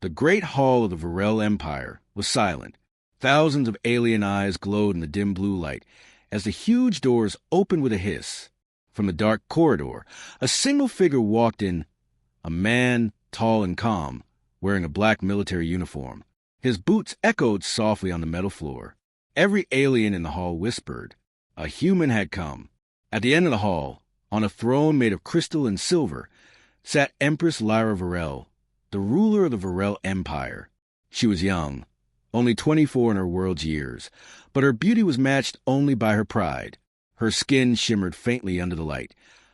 The great hall of the Varel Empire was silent. Thousands of alien eyes glowed in the dim blue light as the huge doors opened with a hiss. From the dark corridor, a single figure walked in, a man, tall and calm, wearing a black military uniform. His boots echoed softly on the metal floor. Every alien in the hall whispered. A human had come. At the end of the hall, on a throne made of crystal and silver, sat Empress Lyra Varel, the ruler of the Varel Empire. She was young, only 24 in her world's years, but her beauty was matched only by her pride. Her skin shimmered faintly under the light,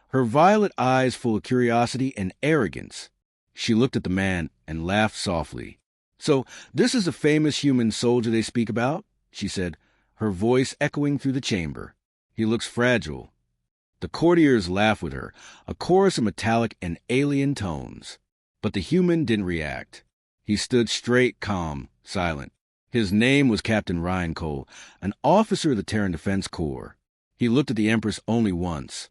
her violet eyes full of curiosity and arrogance. She looked at the man and laughed softly. "So this is the famous human soldier they speak about?" she said, her voice echoing through the chamber. "He looks fragile." The courtiers laughed with her, a chorus of metallic and alien tones. But the human didn't react. He stood straight, calm, silent. His name was Captain Ryan Cole, an officer of the Terran Defense Corps. He looked at the Empress only once,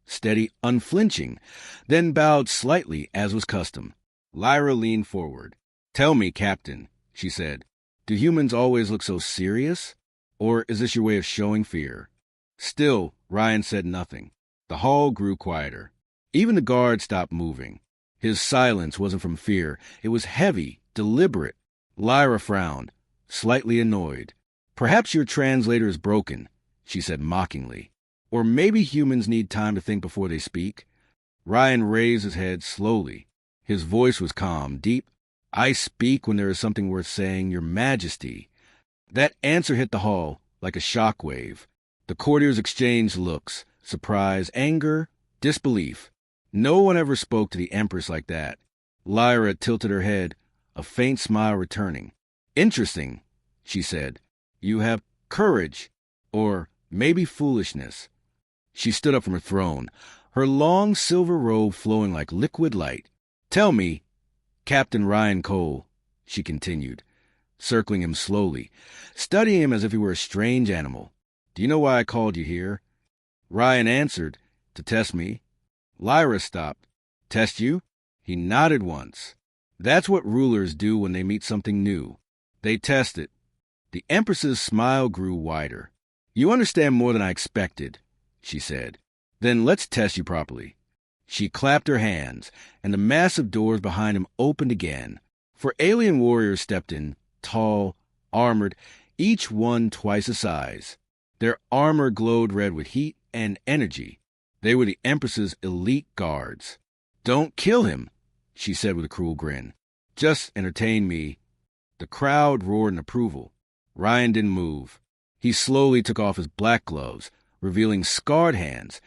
steady, unflinching, then bowed slightly as was custom. Lyra leaned forward. "Tell me, Captain," she said, "do humans always look so serious? Or is this your way of showing fear?" Still, Ryan said nothing. The hall grew quieter. Even the guard stopped moving. His silence wasn't from fear. It was heavy, deliberate. Lyra frowned, slightly annoyed. "Perhaps your translator is broken," she said mockingly. "Or maybe humans need time to think before they speak." Ryan raised his head slowly. His voice was calm, deep. "I speak when there is something worth saying, Your Majesty." That answer hit the hall like a shock wave. The courtiers exchanged looks, surprise, anger, disbelief. No one ever spoke to the Empress like that. Lyra tilted her head, a faint smile returning. "Interesting," she said. "You have courage, or maybe foolishness." She stood up from her throne, her long silver robe flowing like liquid light. "Tell me, Captain Ryan Cole," she continued, circling him slowly, studying him as if he were a strange animal. "Do you know why I called you here?" Ryan answered, "To test me." Lyra stopped. "Test you?" He nodded once. "That's what rulers do when they meet something new. They test it." The Empress's smile grew wider. "You understand more than I expected," she said. "Then let's test you properly." She clapped her hands, and the massive doors behind him opened again. 4 alien warriors stepped in, tall, armored, each one twice his size. Their armor glowed red with heat and energy. They were the Empress's elite guards. "Don't kill him," she said with a cruel grin. "Just entertain me." The crowd roared in approval. Ryan didn't move. He slowly took off his black gloves, revealing scarred hands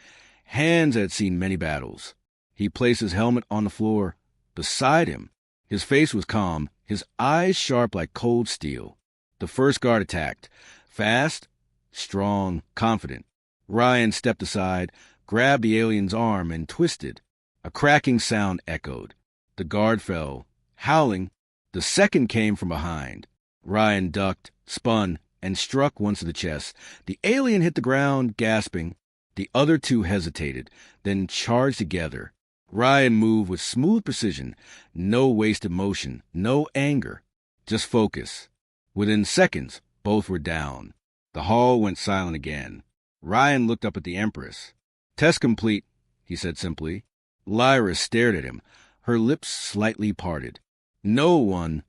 that had seen many battles. He placed his helmet on the floor beside him. His face was calm, his eyes sharp like cold steel. The first guard attacked, fast, strong, confident. Ryan stepped aside, grabbed the alien's arm, and twisted. A cracking sound echoed. The guard fell, howling. The second came from behind. Ryan ducked, spun, and struck once to the chest. The alien hit the ground, gasping. The other 2 hesitated, then charged together. Ryan moved with smooth precision, no wasted motion, no anger, just focus. Within seconds, both were down. The hall went silent again. Ryan looked up at the Empress. "Test complete," he said simply. Lyra stared at him, her lips slightly parted. No one,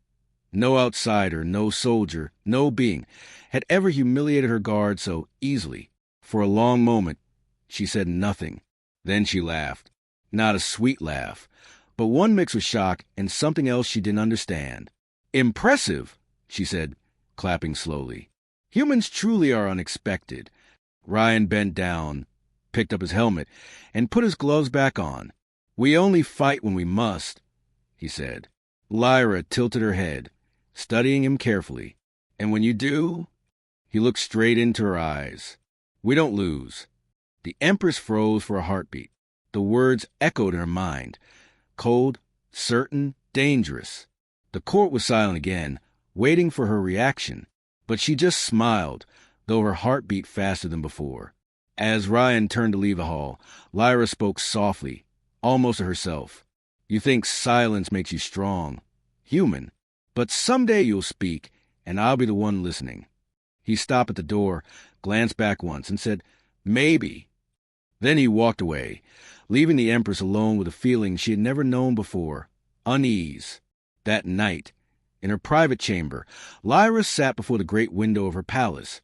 no outsider, no soldier, no being, had ever humiliated her guard so easily. For a long moment, she said nothing. Then she laughed. Not a sweet laugh, but one mixed with shock and something else she didn't understand. "Impressive," she said, clapping slowly. "Humans truly are unexpected." Ryan bent down, picked up his helmet, and put his gloves back on. "We only fight when we must," he said. Lyra tilted her head, studying him carefully. "And when you do?" He looked straight into her eyes. "We don't lose." The Empress froze for a heartbeat. The words echoed in her mind. Cold, certain, dangerous. The court was silent again, waiting for her reaction. But she just smiled, though her heart beat faster than before. As Ryan turned to leave the hall, Lyra spoke softly, almost to herself. "You think silence makes you strong, human. But someday you'll speak, and I'll be the one listening." He stopped at the door, glanced back once, and said, "Maybe." Then he walked away, leaving the Empress alone with a feeling she had never known before, unease. That night, in her private chamber, Lyra sat before the great window of her palace,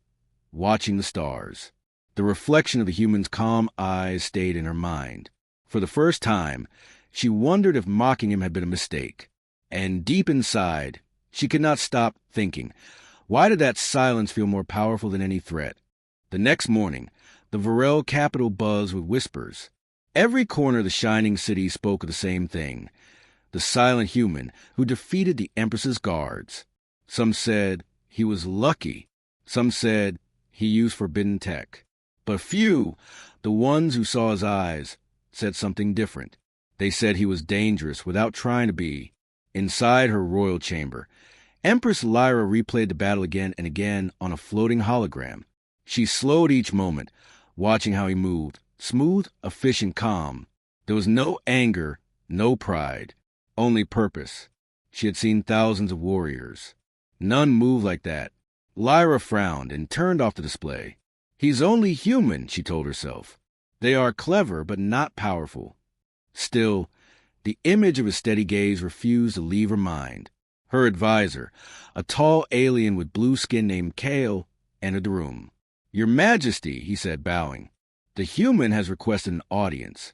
watching the stars. The reflection of the human's calm eyes stayed in her mind. For the first time, she wondered if mocking him had been a mistake. And deep inside, she could not stop thinking, why did that silence feel more powerful than any threat? The next morning, the Varel capital buzzed with whispers. Every corner of the shining city spoke of the same thing: the silent human who defeated the Empress's guards. Some said he was lucky. Some said he used forbidden tech. But few, the ones who saw his eyes, said something different. They said he was dangerous without trying to be. Inside her royal chamber, Empress Lyra replayed the battle again and again on a floating hologram. She slowed each moment, watching how he moved, smooth, efficient, calm. There was no anger, no pride, only purpose. She had seen thousands of warriors. None moved like that. Lyra frowned and turned off the display. He's only human, she told herself. They are clever, but not powerful. Still, the image of his steady gaze refused to leave her mind. Her advisor, a tall alien with blue skin named Kale, entered the room. "Your Majesty," he said, bowing, "the human has requested an audience."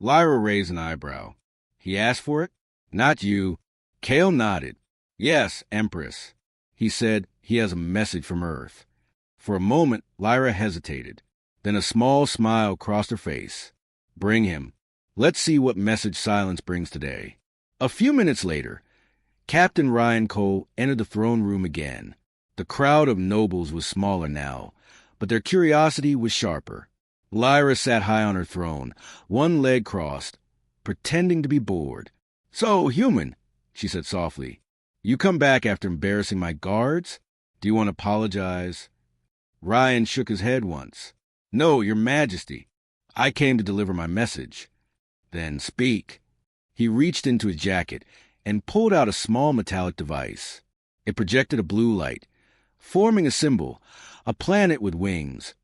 Lyra raised an eyebrow. "He asked for it?" "Not you." Kale nodded. "Yes, Empress." He said, "He has a message from Earth." For a moment, Lyra hesitated. Then a small smile crossed her face. "Bring him. Let's see what message silence brings today." A few minutes later, Captain Ryan Cole entered the throne room again. The crowd of nobles was smaller now, but their curiosity was sharper. Lyra sat high on her throne, one leg crossed, pretending to be bored. "So, human," she said softly, "you come back after embarrassing my guards? Do you want to apologize?" Ryan shook his head once. "No, Your Majesty. I came to deliver my message." "Then speak." He reached into his jacket and pulled out a small metallic device. It projected a blue light, forming a symbol, a planet with wings,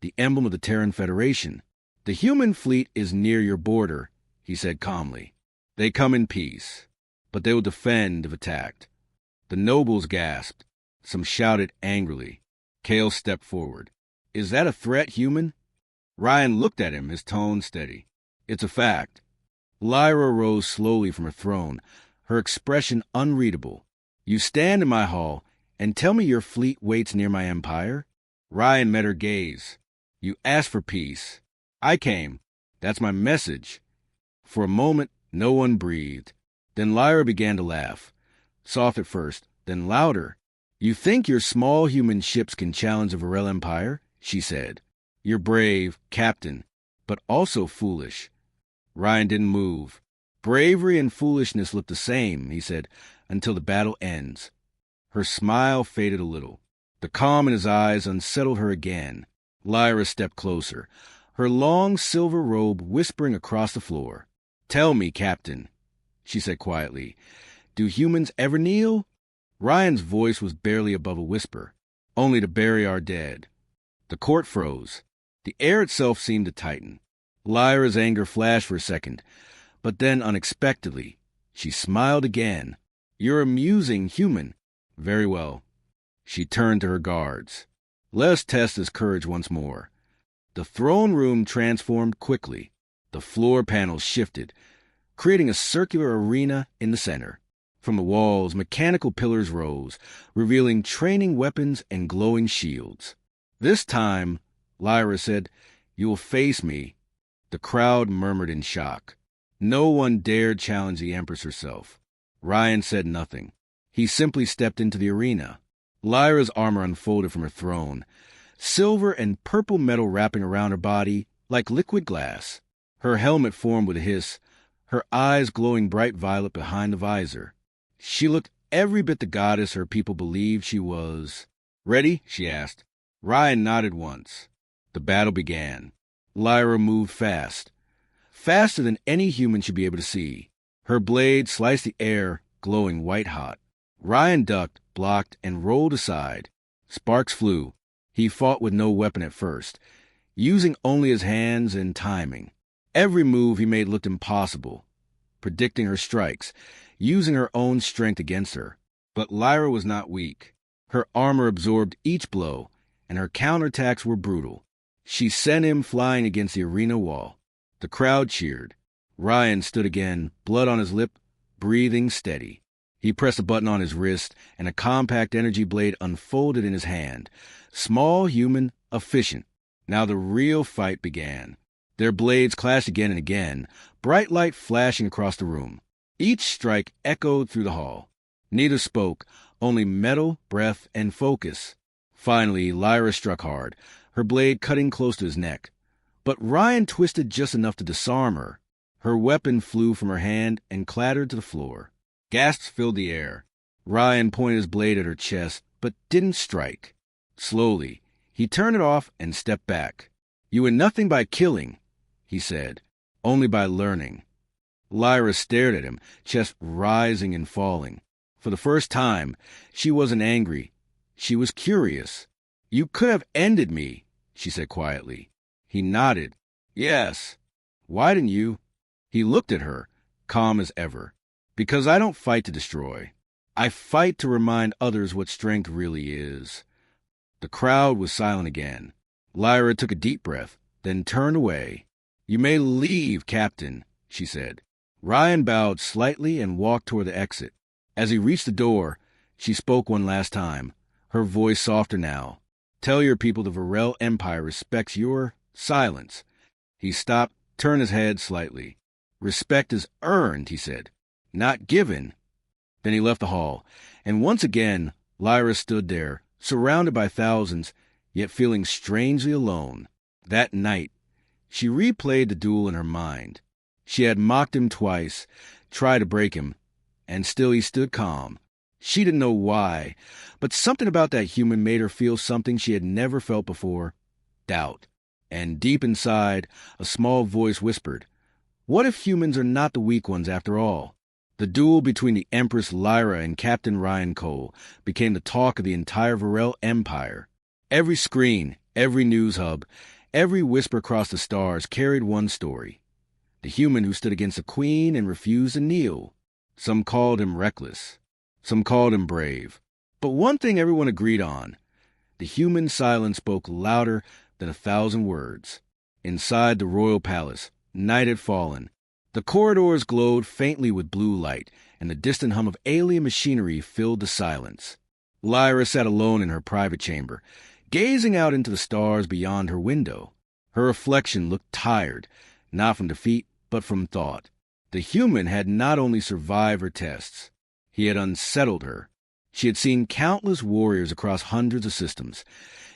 the emblem of the Terran Federation. "The human fleet is near your border," he said calmly. "They come in peace, but they will defend if attacked." The nobles gasped. Some shouted angrily. Kale stepped forward. "Is that a threat, human?" Ryan looked at him, his tone steady. "It's a fact." Lyra rose slowly from her throne, her expression unreadable. "You stand in my hall and tell me your fleet waits near my empire?" Ryan met her gaze. "You asked for peace. I came. That's my message." For a moment, no one breathed. Then Lyra began to laugh. Soft at first, then louder. "You think your small human ships can challenge the Varel Empire?" she said. "You're brave, Captain, but also foolish." Ryan didn't move. "Bravery and foolishness look the same," he said, "until the battle ends." Her smile faded a little. The calm in his eyes unsettled her again. Lyra stepped closer, her long silver robe whispering across the floor. "Tell me, Captain," she said quietly, "do humans ever kneel?" Ryan's voice was barely above a whisper. "Only to bury our dead." The court froze. The air itself seemed to tighten. Lyra's anger flashed for a second, but then unexpectedly, she smiled again. "You're amusing, human." "Very well." She turned to her guards. "Let us test his courage once more." The throne room transformed quickly. The floor panels shifted, creating a circular arena in the center. From the walls, mechanical pillars rose, revealing training weapons and glowing shields. "This time," Lyra said, "you will face me." The crowd murmured in shock. No one dared challenge the Empress herself. Ryan said nothing. He simply stepped into the arena. Lyra's armor unfolded from her throne, silver and purple metal wrapping around her body like liquid glass. Her helmet formed with a hiss, her eyes glowing bright violet behind the visor. She looked every bit the goddess her people believed she was. "Ready?" she asked. Ryan nodded once. The battle began. Lyra moved fast, faster than any human should be able to see. Her blade sliced the air, glowing white-hot. Ryan ducked, blocked, and rolled aside. Sparks flew. He fought with no weapon at first, using only his hands and timing. Every move he made looked impossible, predicting her strikes, using her own strength against her. But Lyra was not weak. Her armor absorbed each blow, and her counterattacks were brutal. She sent him flying against the arena wall. The crowd cheered. Ryan stood again, blood on his lip, breathing steady. He pressed a button on his wrist, and a compact energy blade unfolded in his hand. Small, human, efficient. Now the real fight began. Their blades clashed again and again, bright light flashing across the room. Each strike echoed through the hall. Neither spoke, only metal, breath, and focus. Finally, Lyra struck hard, her blade cutting close to his neck. But Ryan twisted just enough to disarm her. Her weapon flew from her hand and clattered to the floor. Gasps filled the air. Ryan pointed his blade at her chest, but didn't strike. Slowly, he turned it off and stepped back. "You win nothing by killing," he said, "only by learning." Lyra stared at him, chest rising and falling. For the first time, she wasn't angry. She was curious. "You could have ended me," she said quietly. He nodded. "Yes." "Why didn't you?" He looked at her, calm as ever. "Because I don't fight to destroy. I fight to remind others what strength really is." The crowd was silent again. Lyra took a deep breath, then turned away. "You may leave, Captain," she said. Ryan bowed slightly and walked toward the exit. As he reached the door, she spoke one last time, her voice softer now. "Tell your people the Varel Empire respects your silence." He stopped, turned his head slightly. "Respect is earned," he said, "not given." Then he left the hall, and once again Lyra stood there, surrounded by thousands, yet feeling strangely alone. That night, she replayed the duel in her mind. She had mocked him twice, tried to break him, and still he stood calm. She didn't know why, but something about that human made her feel something she had never felt before: doubt. And deep inside, a small voice whispered, "What if humans are not the weak ones after all?" The duel between the Empress Lyra and Captain Ryan Cole became the talk of the entire Varel Empire. Every screen, every news hub, every whisper across the stars carried one story: the human who stood against the queen and refused to kneel. Some called him reckless. Some called him brave. But one thing everyone agreed on: the human silence spoke louder than 1,000 words. Inside the royal palace, night had fallen. The corridors glowed faintly with blue light, and the distant hum of alien machinery filled the silence. Lyra sat alone in her private chamber, gazing out into the stars beyond her window. Her reflection looked tired, not from defeat, but from thought. The human had not only survived her tests, he had unsettled her. She had seen countless warriors across hundreds of systems,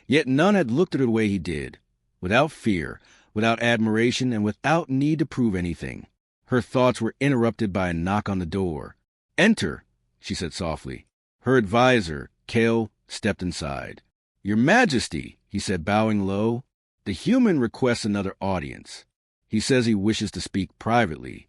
yet none had looked at her the way he did, without fear, without admiration, and without need to prove anything. Her thoughts were interrupted by a knock on the door. "Enter," she said softly. Her advisor, Kale, stepped inside. "Your Majesty," he said, bowing low. "The human requests another audience. He says he wishes to speak privately."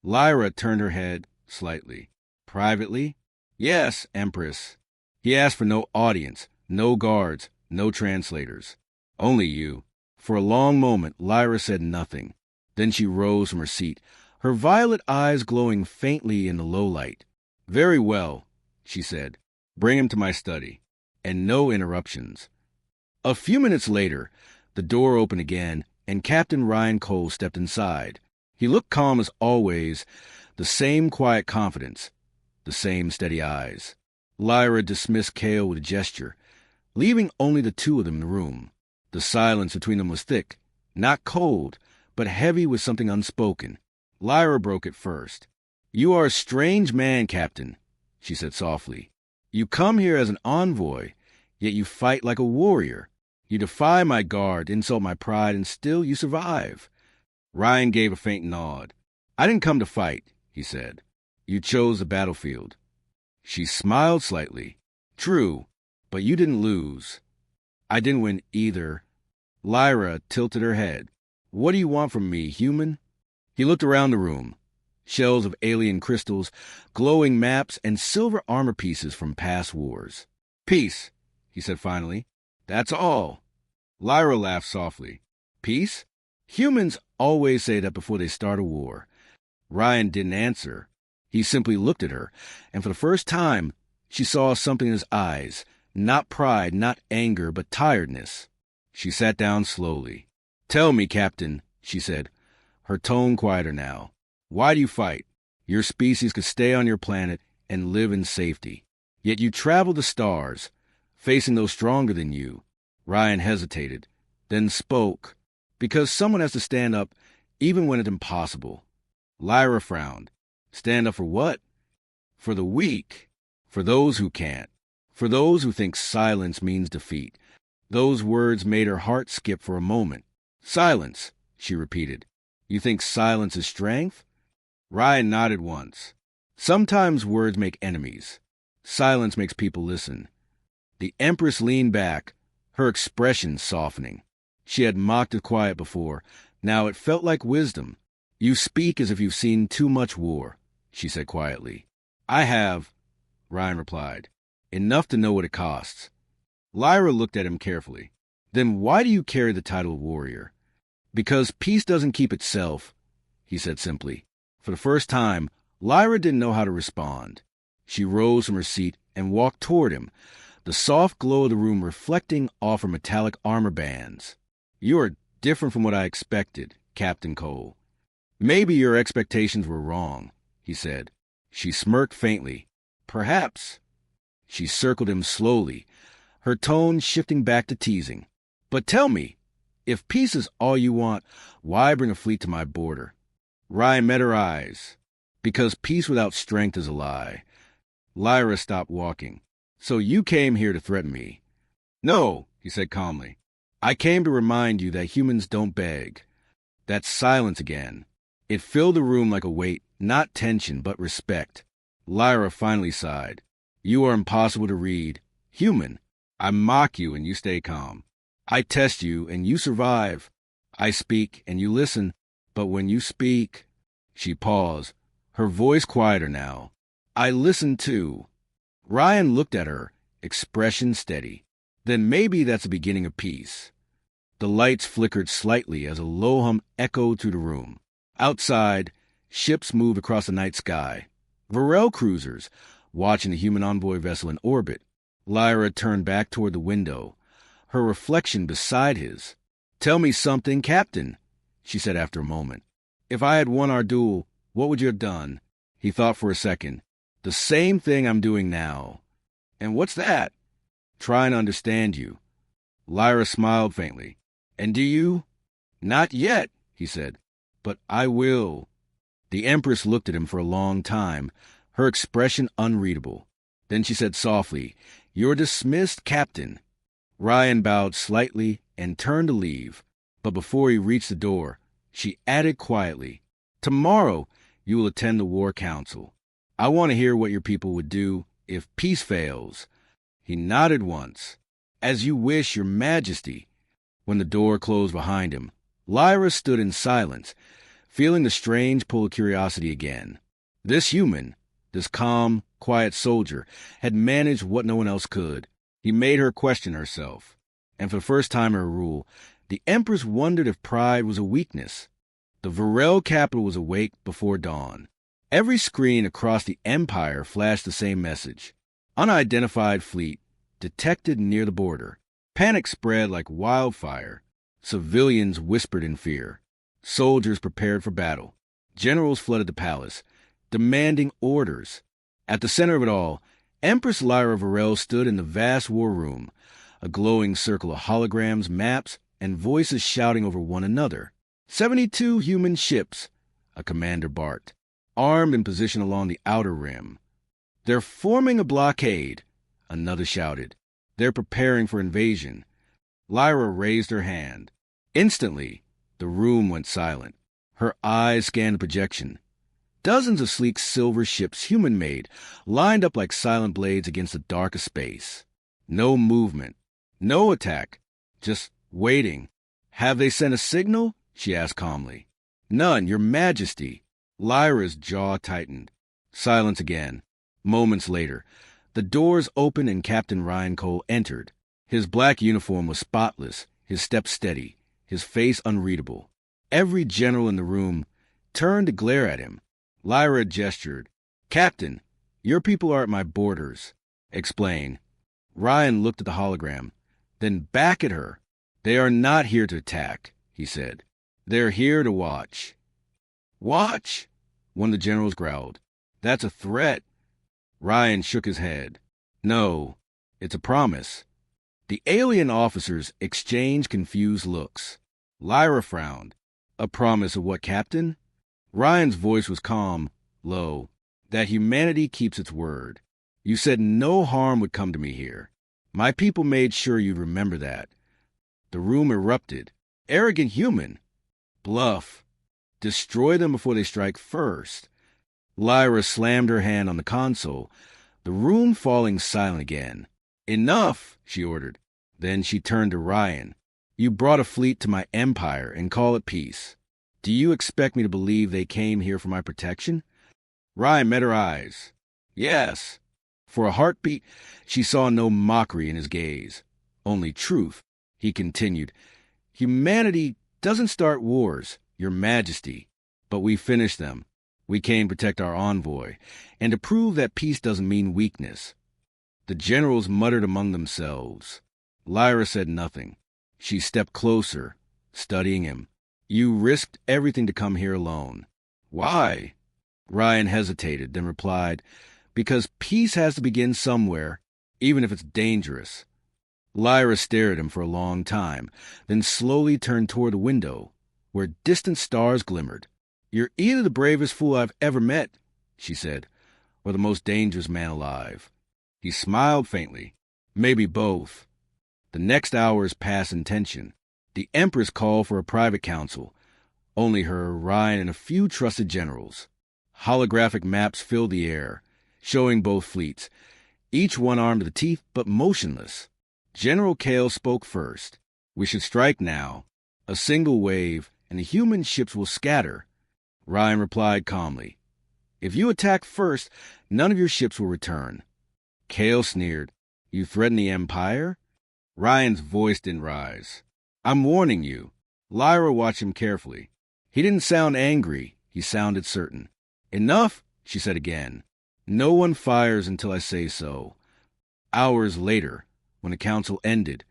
Lyra turned her head slightly. "Privately?" "Yes, Empress. He asked for no audience, no guards, no translators. Only you." For a long moment, Lyra said nothing. Then she rose from her seat, her violet eyes glowing faintly in the low light. "Very well," she said. "Bring him to my study. And no interruptions." A few minutes later, the door opened again, and Captain Ryan Cole stepped inside. He looked calm as always, the same quiet confidence, the same steady eyes. Lyra dismissed Kale with a gesture, leaving only the two of them in the room. The silence between them was thick, not cold, but heavy with something unspoken. Lyra broke it first. "You are a strange man, Captain," she said softly. "You come here as an envoy, yet you fight like a warrior. You defy my guard, insult my pride, and still you survive." Ryan gave a faint nod. "I didn't come to fight," he said. "You chose the battlefield." She smiled slightly. "True, but you didn't lose." "I didn't win either." Lyra tilted her head. "What do you want from me, human?" He looked around the room. shells of alien crystals, glowing maps, and silver armor pieces from past wars. "Peace," he said finally. "That's all." Lyra laughed softly. "Peace? Humans always say that before they start a war." Ryan didn't answer. He simply looked at her, and for the first time, she saw something in his eyes. Not pride, not anger, but tiredness. She sat down slowly. "Tell me, Captain," she said, her tone quieter now. "Why do you fight? Your species could stay on your planet and live in safety. Yet you travel the stars, facing those stronger than you." Ryan hesitated, then spoke. "Because someone has to stand up even when it's impossible." Lyra frowned. "Stand up for what?" "For the weak. For those who can't. For those who think silence means defeat." Those words made her heart skip for a moment. "Silence," she repeated. "You think silence is strength?" Ryan nodded once. "Sometimes words make enemies. Silence makes people listen." The Empress leaned back, her expression softening. She had mocked with quiet before. Now it felt like wisdom. "You speak as if you've seen too much war," she said quietly. "I have," Ryan replied. "Enough to know what it costs." Lyra looked at him carefully. "Then why do you carry the title of warrior?" "Because peace doesn't keep itself," he said simply. For the first time, Lyra didn't know how to respond. She rose from her seat and walked toward him, the soft glow of the room reflecting off her metallic armor bands. "You are different from what I expected, Captain Cole." "Maybe your expectations were wrong," he said. She smirked faintly. "Perhaps." She circled him slowly, her tone shifting back to teasing. "But tell me, if peace is all you want, why bring a fleet to my border?" Ryan met her eyes. "Because peace without strength is a lie." Lyra stopped walking. "So you came here to threaten me?" "No," he said calmly. "I came to remind you that humans don't beg." That silence again. It filled the room like a weight, not tension, but respect. Lyra finally sighed. "You are impossible to read. Human. I mock you and you stay calm. I test you and you survive. I speak and you listen, but when you speak..." She paused, her voice quieter now. "I listen too." Ryan looked at her, expression steady. "Then maybe that's the beginning of peace." The lights flickered slightly as a low hum echoed through the room. Outside, ships moved across the night sky. Varel cruisers, watching the human envoy vessel in orbit. Lyra turned back toward the window, her reflection beside his. "Tell me something, Captain," she said after a moment. "If I had won our duel, what would you have done?" He thought for a second. "The same thing I'm doing now." "And what's that?" "Trying to understand you." Lyra smiled faintly. "And do you?" "Not yet," he said. "But I will." The Empress looked at him for a long time, her expression unreadable. Then she said softly, "You're dismissed, Captain." Ryan bowed slightly and turned to leave, but before he reached the door, she added quietly, "Tomorrow you will attend the War Council. I want to hear what your people would do if peace fails." He nodded once. "As you wish, Your Majesty." When the door closed behind him, Lyra stood in silence, feeling the strange pull of curiosity again. This human, this calm, quiet soldier, had managed what no one else could. He made her question herself. And for the first time in her rule, the Empress wondered if pride was a weakness. The Varel capital was awake before dawn. Every screen across the Empire flashed the same message. Unidentified fleet, detected near the border. Panic spread like wildfire. Civilians whispered in fear. Soldiers prepared for battle. Generals flooded the palace, demanding orders. At the center of it all, Empress Lyra Varel stood in the vast war room, a glowing circle of holograms, maps, and voices shouting over one another. 72 human ships, a commander barked, armed in position along the outer rim. "They're forming a blockade," another shouted. "They're preparing for invasion." Lyra raised her hand. Instantly, the room went silent. Her eyes scanned the projection. Dozens of sleek silver ships, human-made, lined up like silent blades against the dark of space. No movement, no attack, just waiting. "Have they sent a signal?" she asked calmly. "None, Your Majesty." Lyra's jaw tightened. Silence again. Moments later, the doors opened and Captain Ryan Cole entered. His black uniform was spotless, his step steady, his face unreadable. Every general in the room turned to glare at him. Lyra gestured. "Captain, your people are at my borders." "Explain." Ryan looked at the hologram, then back at her. "They are not here to attack," he said. "They're here to watch." "Watch?" one of the generals growled. "That's a threat." Ryan shook his head. "No, it's a promise." The alien officers exchanged confused looks. Lyra frowned. "A promise of what, Captain?" Ryan's voice was calm, low. "That humanity keeps its word. You said no harm would come to me here. My people made sure you'd remember that." The room erupted. "Arrogant human. Bluff. Destroy them before they strike first." Lyra slammed her hand on the console, the room falling silent again. "Enough," she ordered. Then she turned to Ryan. "You brought a fleet to my empire and call it peace. Do you expect me to believe they came here for my protection?" Ryan met her eyes. "Yes." For a heartbeat, she saw no mockery in his gaze, only truth. He continued, "Humanity doesn't start wars, Your Majesty, but we finish them. We came to protect our envoy, and to prove that peace doesn't mean weakness." The generals muttered among themselves. Lyra said nothing. She stepped closer, studying him. "You risked everything to come here alone. Why?" Ryan hesitated, then replied, "Because peace has to begin somewhere, even if it's dangerous." Lyra stared at him for a long time, then slowly turned toward the window, where distant stars glimmered. "You're either the bravest fool I've ever met," she said, "or the most dangerous man alive." He smiled faintly. "Maybe both." The next hours passed in tension. The Empress called for a private council. Only her, Ryan, and a few trusted generals. Holographic maps filled the air, showing both fleets, each one armed to the teeth but motionless. General Kale spoke first. "We should strike now. A single wave, and the human ships will scatter." Ryan replied calmly, "If you attack first, none of your ships will return." Kale sneered. "You threaten the Empire?" Ryan's voice didn't rise. "I'm warning you." Lyra watched him carefully. He didn't sound angry. He sounded certain. "Enough," she said again. "No one fires until I say so." Hours later, when the council ended,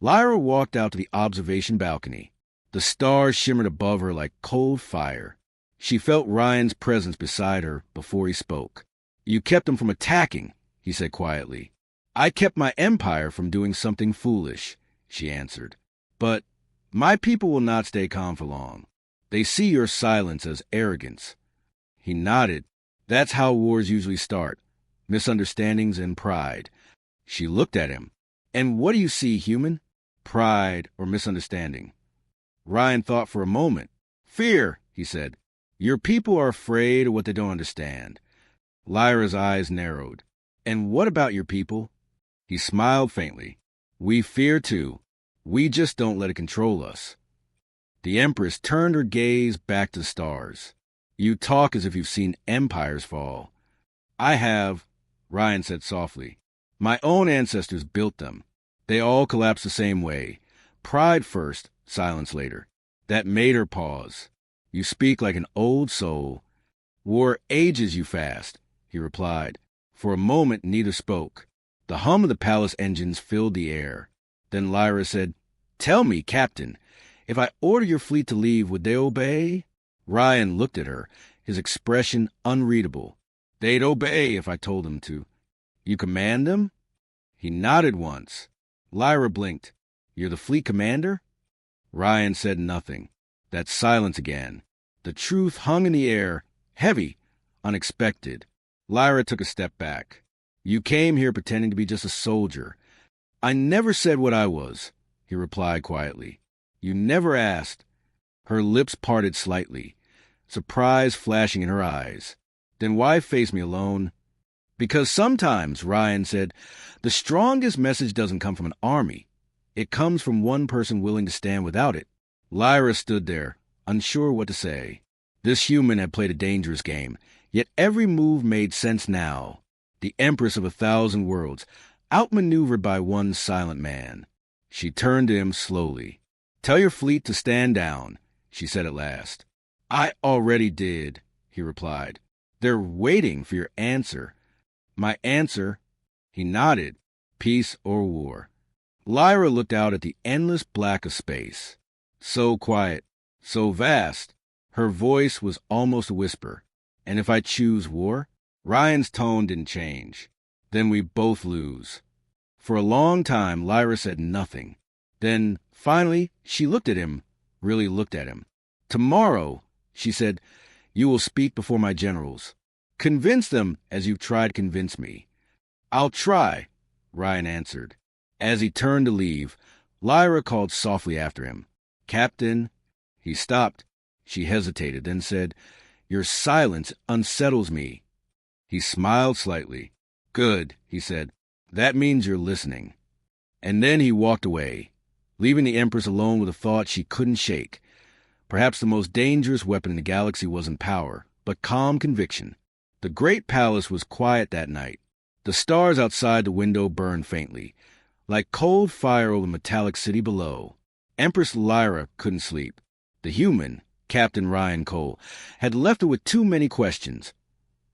Lyra walked out to the observation balcony. The stars shimmered above her like cold fire. She felt Ryan's presence beside her before he spoke. "You kept them from attacking," he said quietly. "I kept my empire from doing something foolish," she answered. "But my people will not stay calm for long. They see your silence as arrogance." He nodded. "That's how wars usually start. Misunderstandings and pride." She looked at him. "And what do you see, human? Pride or misunderstanding?" Ryan thought for a moment. "Fear," he said. "Your people are afraid of what they don't understand." Lyra's eyes narrowed. "And what about your people?" He smiled faintly. "We fear too. We just don't let it control us." The Empress turned her gaze back to the stars. "You talk as if you've seen empires fall." "I have," Ryan said softly. "My own ancestors built them. They all collapsed the same way. Pride first, silence later." That made her pause. "You speak like an old soul." "War ages you fast," he replied. For a moment, neither spoke. The hum of the palace engines filled the air. Then Lyra said, "Tell me, Captain, if I order your fleet to leave, would they obey?" Ryan looked at her, his expression unreadable. "They'd obey if I told them to." "You command them?" He nodded once. Lyra blinked. "You're the fleet commander?" Ryan said nothing. That silence again. The truth hung in the air, heavy, unexpected. Lyra took a step back. "You came here pretending to be just a soldier." "I never said what I was," he replied quietly. "You never asked." Her lips parted slightly, surprise flashing in her eyes. "Then why face me alone?" "Because sometimes," Ryan said, "the strongest message doesn't come from an army. It comes from one person willing to stand without it." Lyra stood there, unsure what to say. This human had played a dangerous game, yet every move made sense now. The Empress of 1,000 worlds, outmaneuvered by one silent man. She turned to him slowly. "Tell your fleet to stand down," she said at last. "I already did," he replied. "They're waiting for your answer." "My answer?" He nodded. "Peace or war." Lyra looked out at the endless black of space. So quiet, so vast. Her voice was almost a whisper. "And if I choose war?" Ryan's tone didn't change. "Then we both lose." For a long time, Lyra said nothing. Then, finally, she looked at him, really looked at him. "Tomorrow," she said, "you will speak before my generals. Convince them as you've tried to convince me." "I'll try," Ryan answered. As he turned to leave, Lyra called softly after him. "Captain." He stopped. She hesitated, then said, "Your silence unsettles me." He smiled slightly. "Good," he said. "That means you're listening." And then he walked away, leaving the Empress alone with a thought she couldn't shake. Perhaps the most dangerous weapon in the galaxy wasn't power, but calm conviction. The great palace was quiet that night. The stars outside the window burned faintly, like cold fire over the metallic city below. Empress Lyra couldn't sleep. The human, Captain Ryan Cole, had left her with too many questions.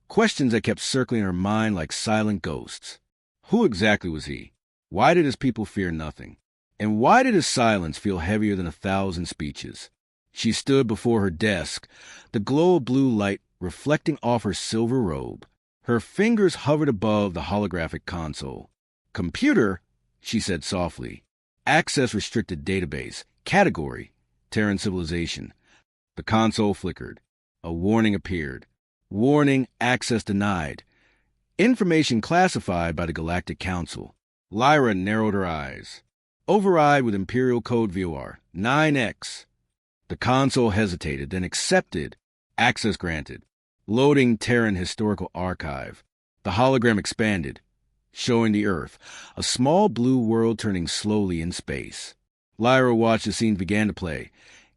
Questions that kept circling her mind like silent ghosts. Who exactly was he? Why did his people fear nothing? And why did his silence feel heavier than 1,000 speeches? She stood before her desk, the glow of blue light reflecting off her silver robe. Her fingers hovered above the holographic console. "Computer," she said softly. "Access restricted database. Category, Terran civilization." The console flickered. A warning appeared. "Warning, access denied. Information classified by the Galactic Council." Lyra narrowed her eyes. "Override with Imperial Code VOR 9X." The console hesitated, then accepted. "Access granted. Loading Terran Historical Archive." The hologram expanded, showing the Earth, a small blue world turning slowly in space. Lyra watched as scenes began to play.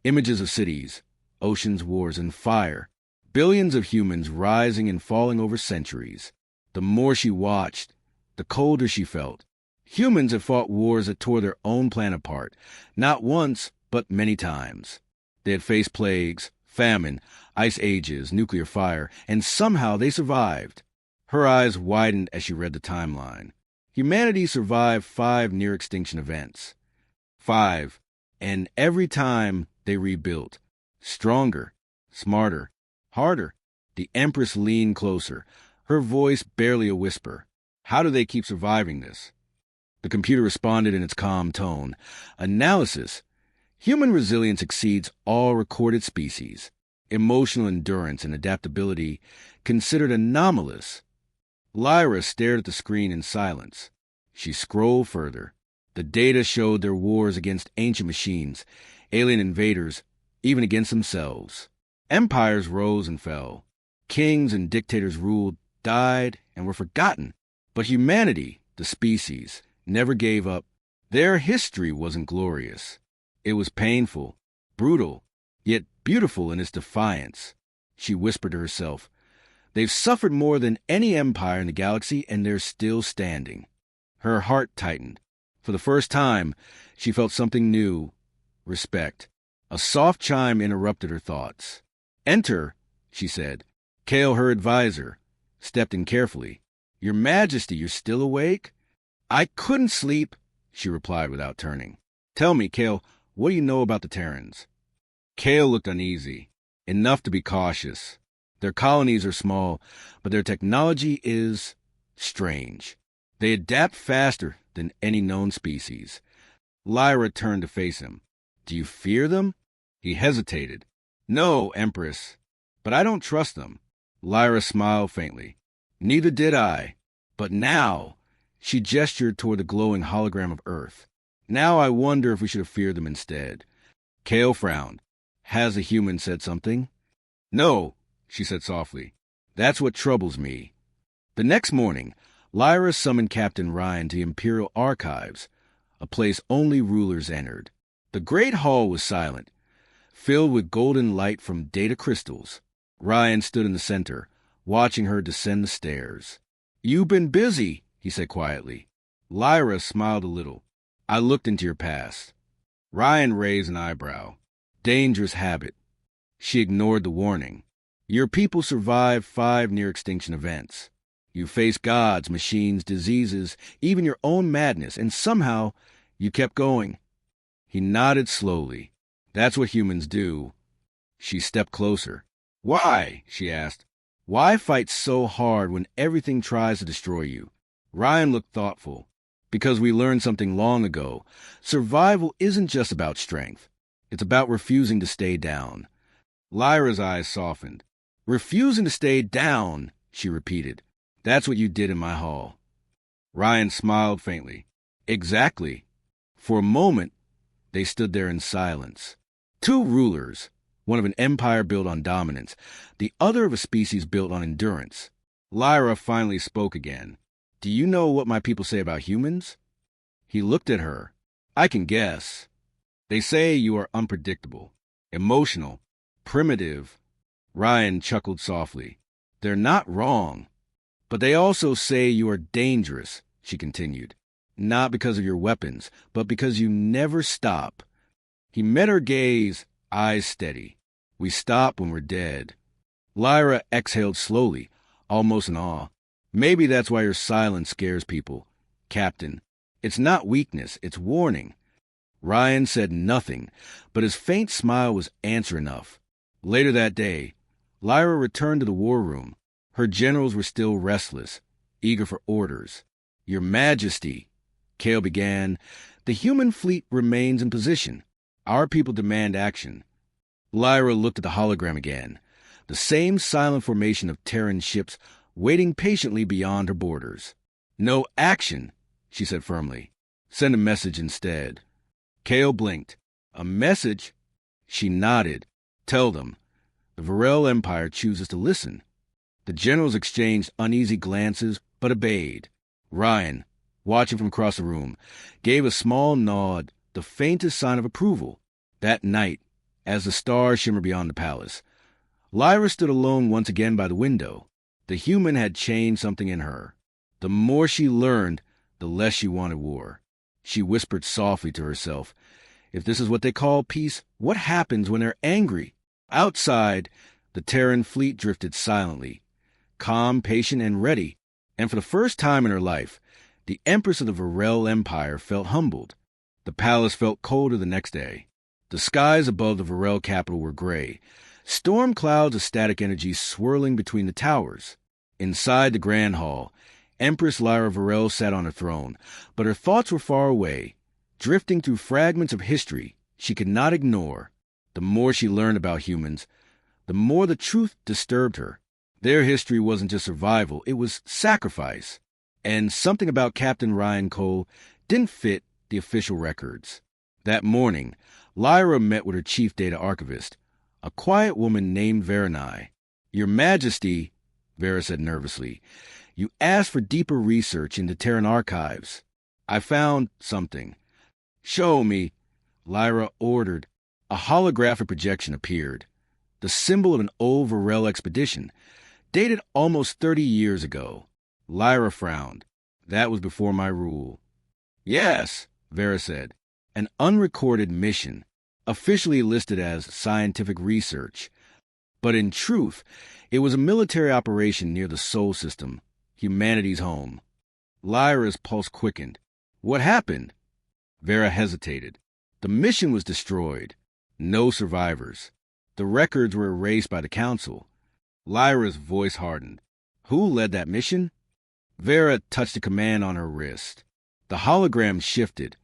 Images of cities, oceans, wars, and fire. Billions of humans rising and falling over centuries. The more she watched, the colder she felt. Humans had fought wars that tore their own planet apart, not once, but many times. They had faced plagues, famine, ice ages, nuclear fire, and somehow they survived. Her eyes widened as she read the timeline. Humanity survived 5 near-extinction events. 5, and every time they rebuilt. Stronger, smarter, harder. The Empress leaned closer, her voice barely a whisper. "How do they keep surviving this?" The computer responded in its calm tone. "Analysis. Human resilience exceeds all recorded species. Emotional endurance and adaptability considered anomalous." Lyra stared at the screen in silence. She scrolled further. The data showed their wars against ancient machines, alien invaders, even against themselves. Empires rose and fell. Kings and dictators ruled, died, and were forgotten. But humanity, the species, never gave up. Their history wasn't glorious. It was painful, brutal, yet beautiful in its defiance. She whispered to herself, "They've suffered more than any empire in the galaxy, and they're still standing." Her heart tightened. For the first time, she felt something new, respect. A soft chime interrupted her thoughts. "Enter," she said. Kale, her advisor, stepped in carefully. "Your Majesty, you're still awake?" "I couldn't sleep," she replied without turning. "Tell me, Kale, what do you know about the Terrans?" Kale looked uneasy, enough to be cautious. "Their colonies are small, but their technology is strange. They adapt faster than any known species." Lyra turned to face him. "Do you fear them?" He hesitated. "No, Empress, but I don't trust them." Lyra smiled faintly. "Neither did I. But now," she gestured toward the glowing hologram of Earth, "now I wonder if we should have feared them instead." Kale frowned. "Has a human said something?" "No," she said softly. "That's what troubles me." The next morning, Lyra summoned Captain Ryan to the Imperial Archives, a place only rulers entered. The great hall was silent. filled with golden light from data crystals. Ryan stood in the center, watching her descend the stairs. "You've been busy," he said quietly. Lyra smiled a little. "I looked into your past." Ryan raised an eyebrow. "Dangerous habit." She ignored the warning. "Your people survived 5 near-extinction events. You faced gods, machines, diseases, even your own madness, and somehow you kept going." He nodded slowly. "That's what humans do." She stepped closer. "Why?" she asked. "Why fight so hard when everything tries to destroy you?" Ryan looked thoughtful. "Because we learned something long ago. Survival isn't just about strength. It's about refusing to stay down." Lyra's eyes softened. "Refusing to stay down," she repeated. "That's what you did in my hall." Ryan smiled faintly. "Exactly." For a moment, they stood there in silence. Two rulers, one of an empire built on dominance, the other of a species built on endurance. Lyra finally spoke again. "Do you know what my people say about humans?" He looked at her. "I can guess. They say you are unpredictable, emotional, primitive." Ryan chuckled softly. "They're not wrong. But they also say you are dangerous," she continued. "Not because of your weapons, but because you never stop." He met her gaze, eyes steady. "We stop when we're dead." Lyra exhaled slowly, almost in awe. "Maybe that's why your silence scares people, Captain. It's not weakness, it's warning." Ryan said nothing, but his faint smile was answer enough. Later that day, Lyra returned to the war room. Her generals were still restless, eager for orders. "Your Majesty," Kale began, "the human fleet remains in position. Our people demand action." Lyra looked at the hologram again, the same silent formation of Terran ships waiting patiently beyond her borders. "No action," she said firmly. "Send a message instead." Kale blinked. "A message?" She nodded. "Tell them. The Varel Empire chooses to listen." The generals exchanged uneasy glances, but obeyed. Ryan, watching from across the room, gave a small nod, the faintest sign of approval. That night, as the stars shimmered beyond the palace, Lyra stood alone once again by the window. The human had changed something in her. The more she learned, the less she wanted war. She whispered softly to herself, "If this is what they call peace, what happens when they're angry?" Outside, the Terran fleet drifted silently, calm, patient, and ready, and for the first time in her life, the Empress of the Varel Empire felt humbled. The palace felt colder the next day. The skies above the Varel capital were gray, storm clouds of static energy swirling between the towers. Inside the grand hall, Empress Lyra Varel sat on her throne, but her thoughts were far away, drifting through fragments of history she could not ignore. The more she learned about humans, the more the truth disturbed her. Their history wasn't just survival, it was sacrifice. And something about Captain Ryan Cole didn't fit the official records. That morning, Lyra met with her chief data archivist, a quiet woman named Veranai. "Your Majesty," Vera said nervously, "you asked for deeper research into Terran archives. I found something." "Show me," Lyra ordered. A holographic projection appeared, the symbol of an old Varel expedition, dated almost 30 years ago. Lyra frowned. "That was before my rule." "Yes," Vera said. "An unrecorded mission, officially listed as scientific research. But in truth, it was a military operation near the Sol system, humanity's home." Lyra's pulse quickened. "What happened?" Vera hesitated. "The mission was destroyed. No survivors. The records were erased by the Council." Lyra's voice hardened. "Who led that mission?" Vera touched a command on her wrist. The hologram shifted,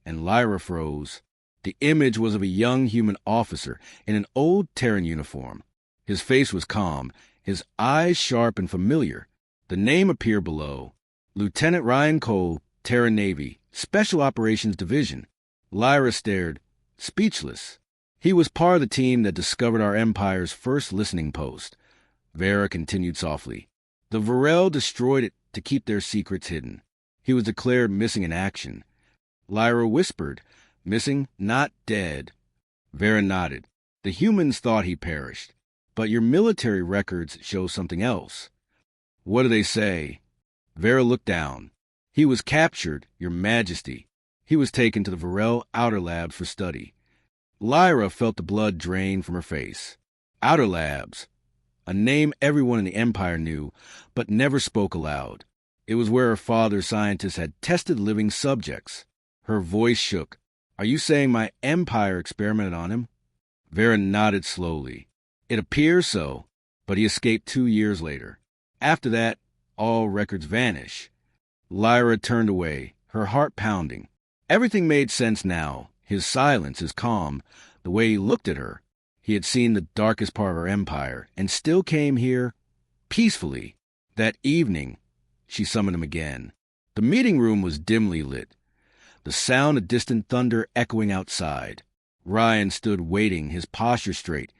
and Lyra froze. The image was of a young human officer in an old Terran uniform. His face was calm, his eyes sharp and familiar. The name appeared below. Lieutenant Ryan Cole, Terran Navy, Special Operations Division. Lyra stared, speechless. "He was part of the team that discovered our empire's first listening post," Vera continued softly. "The Varel destroyed it to keep their secrets hidden. He was declared missing in action." Lyra whispered, "Missing, not dead." Vera nodded. The humans thought he perished, but your military records show something else. What do they say? Vera looked down. He was captured, Your Majesty. He was taken to the Varel Outer Labs for study. Lyra felt the blood drain from her face. Outer Labs. A name everyone in the Empire knew, but never spoke aloud. It was where her father's scientists had tested living subjects. Her voice shook. Are you saying my Empire experimented on him? Vera nodded slowly. It appears so, but he escaped 2 years later. After that, all records vanish. Lyra turned away, her heart pounding. Everything made sense now. His silence, his calm, the way he looked at her. He had seen the darkest part of her empire, and still came here peacefully. That evening, she summoned him again. The meeting room was dimly lit, the sound of distant thunder echoing outside. Ryan stood waiting, his posture straight,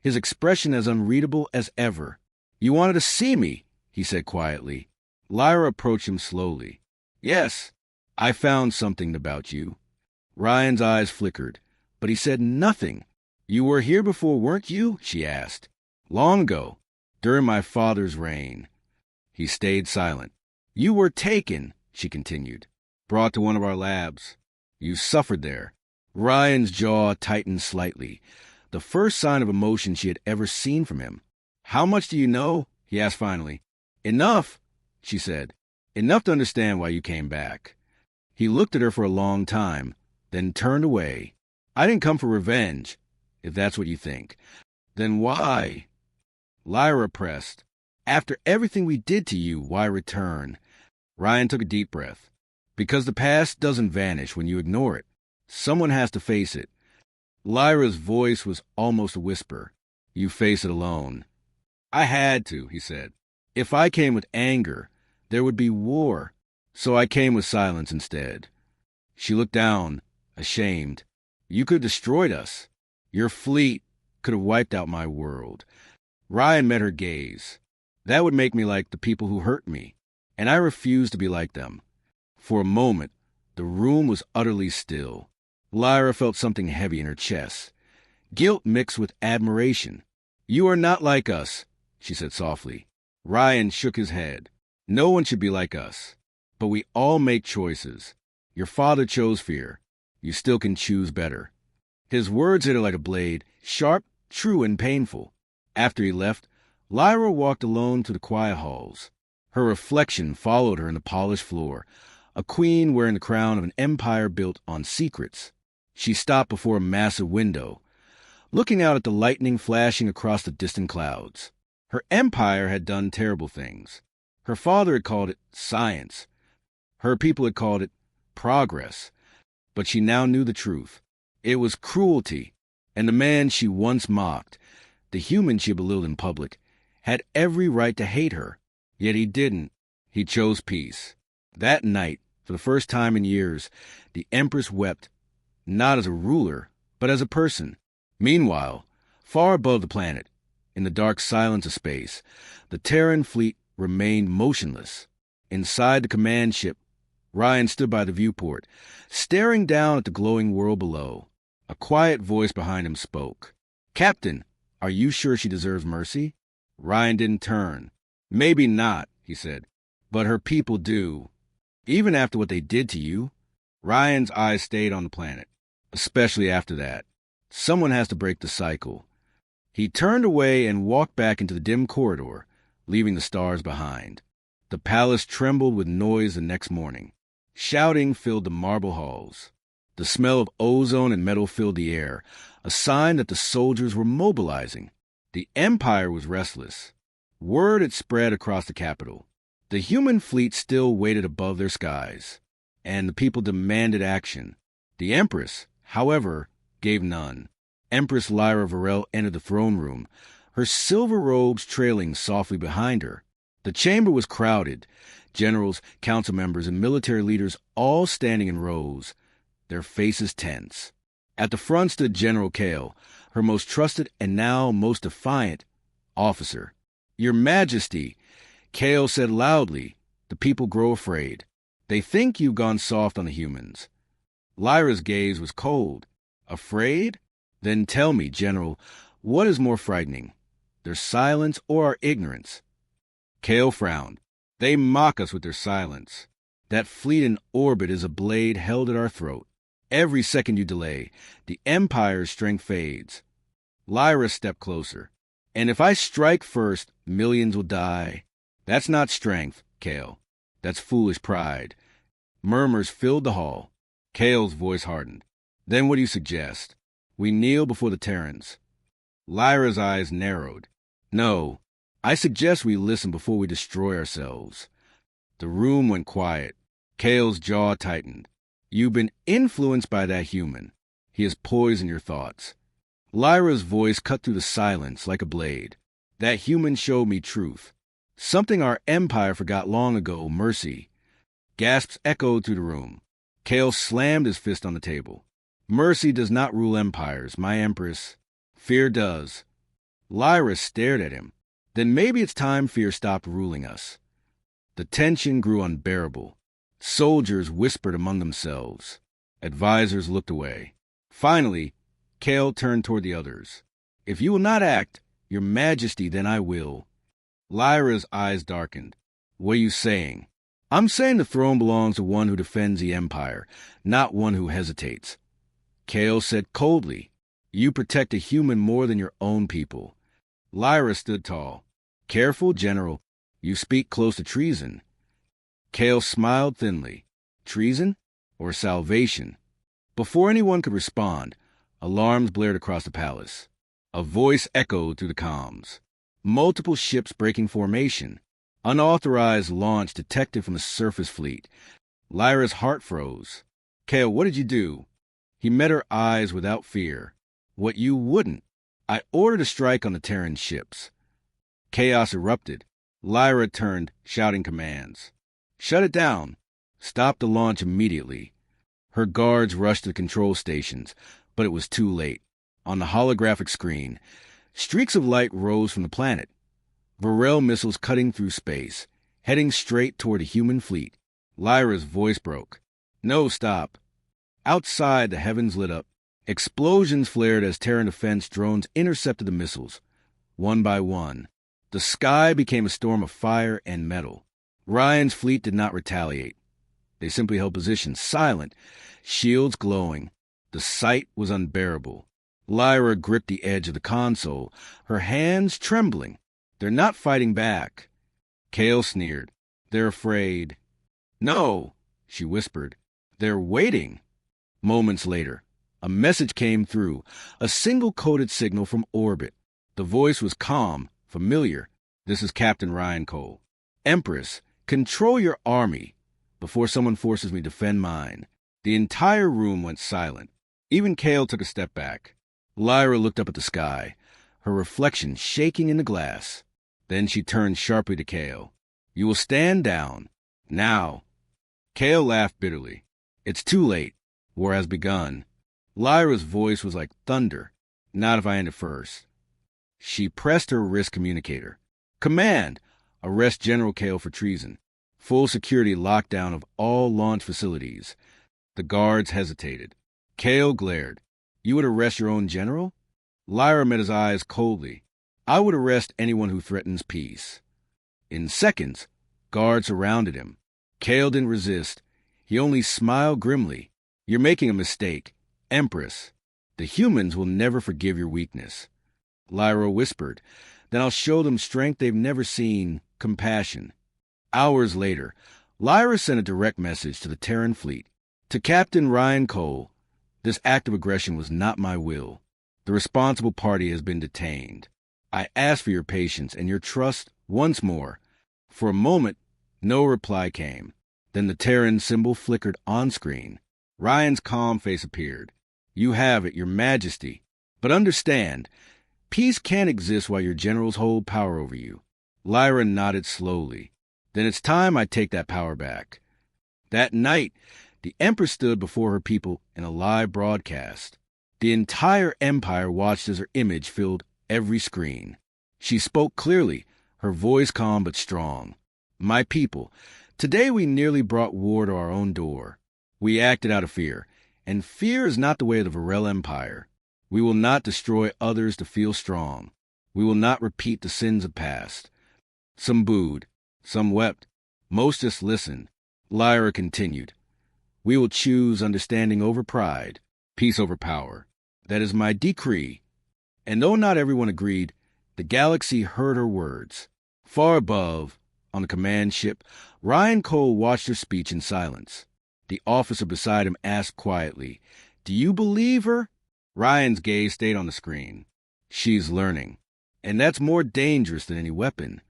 his expression as unreadable as ever. You wanted to see me, he said quietly. Lyra approached him slowly. Yes, I found something about you. Ryan's eyes flickered, but he said nothing. You were here before, weren't you? She asked. Long ago, during my father's reign. He stayed silent. You were taken, she continued, brought to one of our labs. You suffered there. Ryan's jaw tightened slightly, the first sign of emotion she had ever seen from him. How much do you know? He asked finally. Enough, she said. Enough to understand why you came back. He looked at her for a long time, then turned away. I didn't come for revenge, if that's what you think. Then why? Lyra pressed. After everything we did to you, why return? Ryan took a deep breath. Because the past doesn't vanish when you ignore it. Someone has to face it. Lyra's voice was almost a whisper. You face it alone. I had to, he said. If I came with anger, there would be war. So I came with silence instead. She looked down, ashamed. You could have destroyed us. Your fleet could have wiped out my world. Ryan met her gaze. That would make me like the people who hurt me, and I refused to be like them. For a moment, the room was utterly still. Lyra felt something heavy in her chest. Guilt mixed with admiration. You are not like us, she said softly. Ryan shook his head. No one should be like us. But we all make choices. Your father chose fear. You still can choose better. His words hit her like a blade, sharp, true, and painful. After he left, Lyra walked alone to the quiet halls. Her reflection followed her in the polished floor, a queen wearing the crown of an empire built on secrets. She stopped before a massive window, looking out at the lightning flashing across the distant clouds. Her empire had done terrible things. Her father had called it science. Her people had called it progress. But she now knew the truth. It was cruelty, and the man she once mocked, the human she belittled in public, had every right to hate her. Yet he didn't. He chose peace. That night, for the first time in years, the Empress wept, not as a ruler, but as a person. Meanwhile, far above the planet, in the dark silence of space, the Terran fleet remained motionless. Inside the command ship, Ryan stood by the viewport, staring down at the glowing world below. A quiet voice behind him spoke. Captain, are you sure she deserves mercy? Ryan didn't turn. Maybe not, he said, but her people do. Even after what they did to you. Ryan's eyes stayed on the planet, especially after that. Someone has to break the cycle. He turned away and walked back into the dim corridor, leaving the stars behind. The palace trembled with noise the next morning. Shouting filled the marble halls. The smell of ozone and metal filled the air, a sign that the soldiers were mobilizing. The Empire was restless. Word had spread across the capital. The human fleet still waited above their skies, and the people demanded action. The Empress, however, gave none. Empress Lyra Varel entered the throne room, her silver robes trailing softly behind her. The chamber was crowded, generals, council members, and military leaders all standing in rows, their faces tense. At the front stood General Kale, her most trusted and now most defiant officer. Your Majesty, Kale said loudly, the people grow afraid. They think you've gone soft on the humans. Lyra's gaze was cold. Afraid? Then tell me, General, what is more frightening, their silence or our ignorance? Kale frowned. They mock us with their silence. That fleet in orbit is a blade held at our throat. Every second you delay, the Empire's strength fades. Lyra stepped closer. And if I strike first, millions will die. That's not strength, Kale. That's foolish pride. Murmurs filled the hall. Kale's voice hardened. Then what do you suggest? We kneel before the Terrans. Lyra's eyes narrowed. No, I suggest we listen before we destroy ourselves. The room went quiet. Kale's jaw tightened. You've been influenced by that human. He has poisoned your thoughts. Lyra's voice cut through the silence like a blade. That human showed me truth. Something our empire forgot long ago, mercy. Gasps echoed through the room. Kale slammed his fist on the table. Mercy does not rule empires, my empress. Fear does. Lyra stared at him. Then maybe it's time fear stopped ruling us. The tension grew unbearable. Soldiers whispered among themselves. Advisors looked away. Finally, Kale turned toward the others. If you will not act, your majesty, then I will. Lyra's eyes darkened. What are you saying? I'm saying the throne belongs to one who defends the empire, not one who hesitates. Kale said coldly, you protect a human more than your own people. Lyra stood tall. Careful, General. You speak close to treason. Kale smiled thinly. Treason or salvation? Before anyone could respond, alarms blared across the palace. A voice echoed through the comms. Multiple ships breaking formation. Unauthorized launch detected from the surface fleet. Lyra's heart froze. Kale, what did you do? He met her eyes without fear. What you wouldn't. I ordered a strike on the Terran ships. Chaos erupted. Lyra turned, shouting commands. Shut it down. Stop the launch immediately. Her guards rushed to the control stations, but it was too late. On the holographic screen, streaks of light rose from the planet. Varel missiles cutting through space, heading straight toward a human fleet. Lyra's voice broke. No, stop. Outside, the heavens lit up. Explosions flared as Terran defense drones intercepted the missiles. One by one, the sky became a storm of fire and metal. Ryan's fleet did not retaliate. They simply held position, silent, shields glowing. The sight was unbearable. Lyra gripped the edge of the console, her hands trembling. They're not fighting back. Kale sneered. They're afraid. No, she whispered. They're waiting. Moments later, a message came through, a single coded signal from orbit. The voice was calm, familiar. This is Captain Ryan Cole. Empress, control your army before someone forces me to defend mine. The entire room went silent. Even Kale took a step back. Lyra looked up at the sky, her reflection shaking in the glass. Then she turned sharply to Kale. You will stand down. Now. Kale laughed bitterly. It's too late. War has begun. Lyra's voice was like thunder. Not if I end it first. She pressed her wrist communicator. Command! Arrest General Kale for treason. Full security lockdown of all launch facilities. The guards hesitated. Kale glared. You would arrest your own general? Lyra met his eyes coldly. I would arrest anyone who threatens peace. In seconds, guards surrounded him. Kale didn't resist. He only smiled grimly. You're making a mistake. Empress, the humans will never forgive your weakness. Lyra whispered. Then I'll show them strength they've never seen, compassion. Hours later, Lyra sent a direct message to the Terran fleet. To Captain Ryan Cole, this act of aggression was not my will. The responsible party has been detained. I ask for your patience and your trust once more. For a moment, no reply came. Then the Terran symbol flickered on screen. Ryan's calm face appeared. You have it, your majesty. But understand, peace can't exist while your generals hold power over you. Lyra nodded slowly. Then it's time I take that power back. That night, the Empress stood before her people in a live broadcast. The entire empire watched as her image filled every screen. She spoke clearly, her voice calm but strong. My people, today we nearly brought war to our own door. We acted out of fear, and fear is not the way of the Varel Empire. We will not destroy others to feel strong. We will not repeat the sins of past. Some booed. Some wept. Most just listened. Lyra continued. We will choose understanding over pride, peace over power. That is my decree. And though not everyone agreed, the galaxy heard her words. Far above, on the command ship, Ryan Cole watched her speech in silence. The officer beside him asked quietly, Do you believe her? Ryan's gaze stayed on the screen. She's learning. And that's more dangerous than any weapon.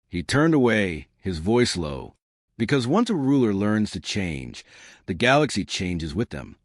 He turned away, his voice low. Because once a ruler learns to change, the galaxy changes with them.